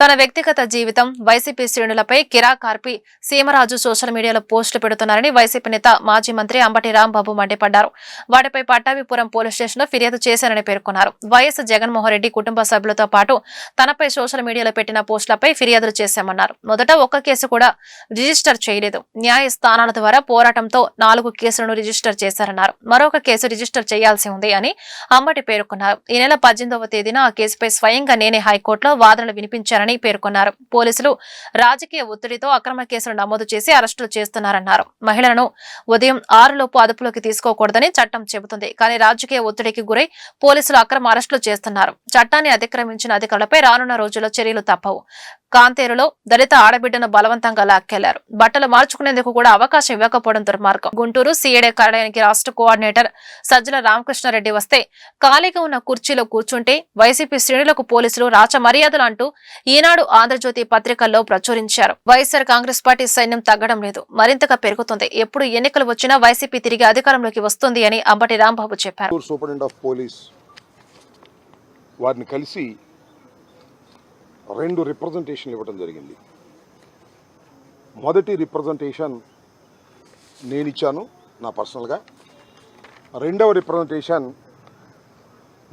తన వ్యక్తిగత జీవితం వైసీపీ శ్రేణులపై కిరా కార్పి సీమరాజు సోషల్ మీడియాలో పోస్టులు పెడుతున్నారని వైసీపీ నేత మాజీ మంత్రి అంబటి రాంబాబు మండిపడ్డారు. వాటిపై పట్టాభిపురం పోలీస్ స్టేషన్లో ఫిర్యాదు చేశారని పేర్కొన్నారు. వైఎస్ జగన్మోహన్ రెడ్డి కుటుంబ సభ్యులతో పాటు తనపై సోషల్ మీడియాలో పెట్టిన పోస్టులపై ఫిర్యాదులు చేశామన్నారు. మొదట ఒక్క కేసు కూడా రిజిస్టర్ చేయలేదు. న్యాయస్థానాల ద్వారా పోరాటంతో 4 కేసులను రిజిస్టర్ చేశారన్నారు. మరొక కేసు రిజిస్టర్ చేయాల్సి ఉంది అని అంబటి పేర్కొన్నారు. ఈ నెల 18వ తేదీన ఆ కేసుపై స్వయంగా నేనే హైకోర్టులో వాదనలు వినిపించారని పేర్కొన్నారు. పోలీసులు రాజకీయ ఒత్తిడితో అక్రమ కేసులు నమోదు చేసి అరెస్టులు చేస్తున్నారన్నారు. మహిళలను ఉదయం 6 లోపు అదుపులోకి తీసుకోకూడదని చట్టం చెబుతుంది. కానీ రాజకీయ ఒత్తిడికి గురై పోలీసులు అక్రమ అరెస్టులు చేస్తున్నారు. చట్టాన్ని అతిక్రమించిన అధికారులపై రానున్న రోజుల్లో చర్యలు తప్పవు. కాంతేరులో దళిత ఆడబిడ్డను బలవంతంగా లాక్కెళ్లారు. బట్టలు మార్చుకునేందుకు కూడా అవకాశం ఇవ్వకపోవడం దుర్మార్గం. గుంటూరు సీఏడే కార్యాలయానికి రాష్ట్ర కోఆర్డినేటర్ సజ్జల రామకృష్ణారెడ్డి వస్తే ఖాళీగా ఉన్న కుర్చీలో కూర్చుంటే వైసీపీ శ్రేణులకు పోలీసులు రాచ మర్యాదలు అంటూ ఈనాడు ఆంధ్రజ్యోతి పత్రికల్లో ప్రచురించారు. వైఎస్ఆర్ కాంగ్రెస్ పార్టీ సైన్యం తగ్గడం లేదు, మరింతగా పెరుగుతుంది. ఎప్పుడు ఎన్నికలు వచ్చినా వైసీపీ తిరిగి అధికారంలోకి వస్తుంది అని అంబటి రాంబాబు చెప్పారు. వారిని కలిసి 2 రిప్రజెంటేషన్లు ఇవ్వడం జరిగింది. మొదటి రిప్రజెంటేషన్ నేను ఇచ్చాను నా పర్సనల్గా. రెండవ రిప్రజెంటేషన్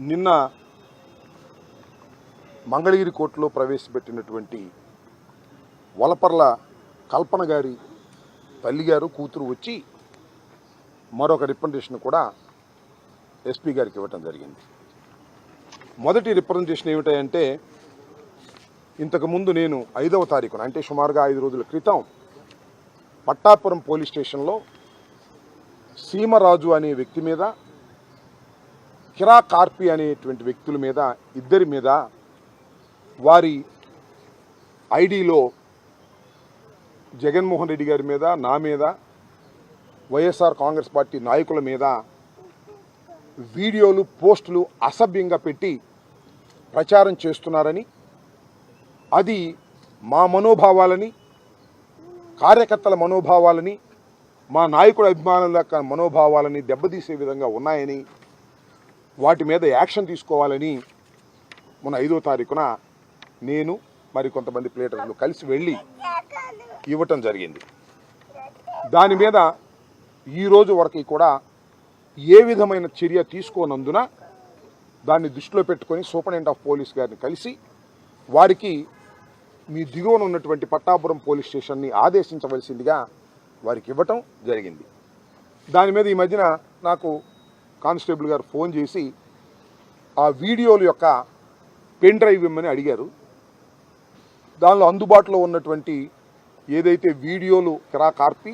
నిన్న మంగళగిరి కోర్టులో ప్రవేశపెట్టినటువంటి వలపర్ల కల్పన గారి తల్లిగారు కూతురు వచ్చి మరొక రిప్రజెంటేషన్ కూడా ఎస్పీ గారికి ఇవ్వటం జరిగింది. మొదటి రిప్రజెంటేషన్ ఏమిటంటే, ఇంతకుముందు నేను 5వ తారీఖున అంటే సుమారుగా 5 రోజుల క్రితం పట్టాపురం పోలీస్ స్టేషన్లో సీమరాజు అనే వ్యక్తి మీద, కిరా కార్పి అనేటువంటి వ్యక్తుల మీద, ఇద్దరి మీద వారి ఐడిలో జగన్మోహన్ రెడ్డి గారి మీద, నా మీద, వైఎస్ఆర్ కాంగ్రెస్ పార్టీ నాయకుల మీద వీడియోలు పోస్టులు అసభ్యంగా పెట్టి ప్రచారం చేస్తున్నారని, అది మా మనోభావాలని, కార్యకర్తల మనోభావాలని, మా నాయకుల అభిమానుల మనోభావాలని దెబ్బతీసే విధంగా ఉన్నాయని, వాటి మీద యాక్షన్ తీసుకోవాలని మొన్న 5వ తారీఖున నేను మరి కొంతమంది ప్లేటర్లు కలిసి వెళ్ళి ఇవ్వటం జరిగింది. దాని మీద ఈరోజు వరకు కూడా ఏ విధమైన చర్య తీసుకోనందున దాన్ని దృష్టిలో పెట్టుకొని సూపరింటెండెంట్ ఆఫ్ పోలీస్ గారిని కలిసి వారికి మీ దిగువన ఉన్నటువంటి పట్టాపురం పోలీస్ స్టేషన్ని ఆదేశించవలసిందిగా వారికి ఇవ్వటం జరిగింది. దాని మీద ఈ మధ్యన నాకు కానిస్టేబుల్ గారు ఫోన్ చేసి ఆ వీడియోల యొక్క పెన్ డ్రైవ్ ఇవ్వమని అడిగారు. దానిలో అందుబాటులో ఉన్నటువంటి ఏదైతే వీడియోలు కిరా కార్పి,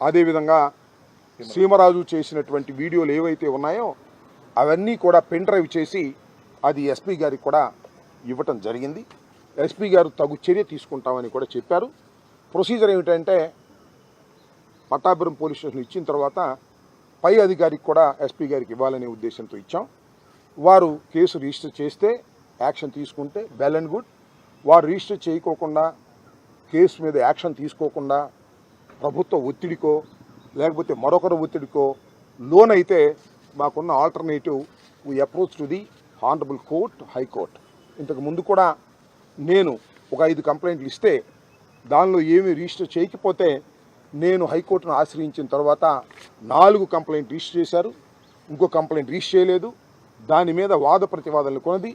అదేవిధంగా సీమరాజు చేసినటువంటి వీడియోలు ఏవైతే ఉన్నాయో అవన్నీ కూడా పెన్ డ్రైవ్ చేసి అది ఎస్పీ గారికి కూడా ఇవ్వటం జరిగింది. ఎస్పీ గారు తగు చర్య తీసుకుంటామని కూడా చెప్పారు. ప్రొసీజర్ ఏమిటంటే, పట్టాపురం పోలీస్ స్టేషన్ ఇచ్చిన తర్వాత పై అధికారికి కూడా ఎస్పీ గారికి ఇవ్వాలనే ఉద్దేశంతో ఇచ్చాం. వారు కేసు రిజిస్టర్ చేస్తే యాక్షన్ తీసుకుంటే వెల్ అండ్ గుడ్. వారు రిజిస్టర్ చేయకోకుండా, కేసు మీద యాక్షన్ తీసుకోకుండా ప్రభుత్వ ఒత్తిడికో లేకపోతే మరొకరు ఒత్తిడికో లోనైతే మాకున్న alternative we approach to the honourable court, high court. ఇంతకు ముందు కూడా నేను ఒక 5 కంప్లైంట్లు ఇస్తే దానిలో ఏమీ రిజిస్టర్ చేయకపోతే నేను హైకోర్టును ఆశ్రయించిన తర్వాత 4 కంప్లైంట్ రిజిస్టర్ చేశారు, ఇంకో కంప్లైంట్ రిజిస్టర్ చేయలేదు. దాని మీద వాద ప్రతివాదనలు కొనది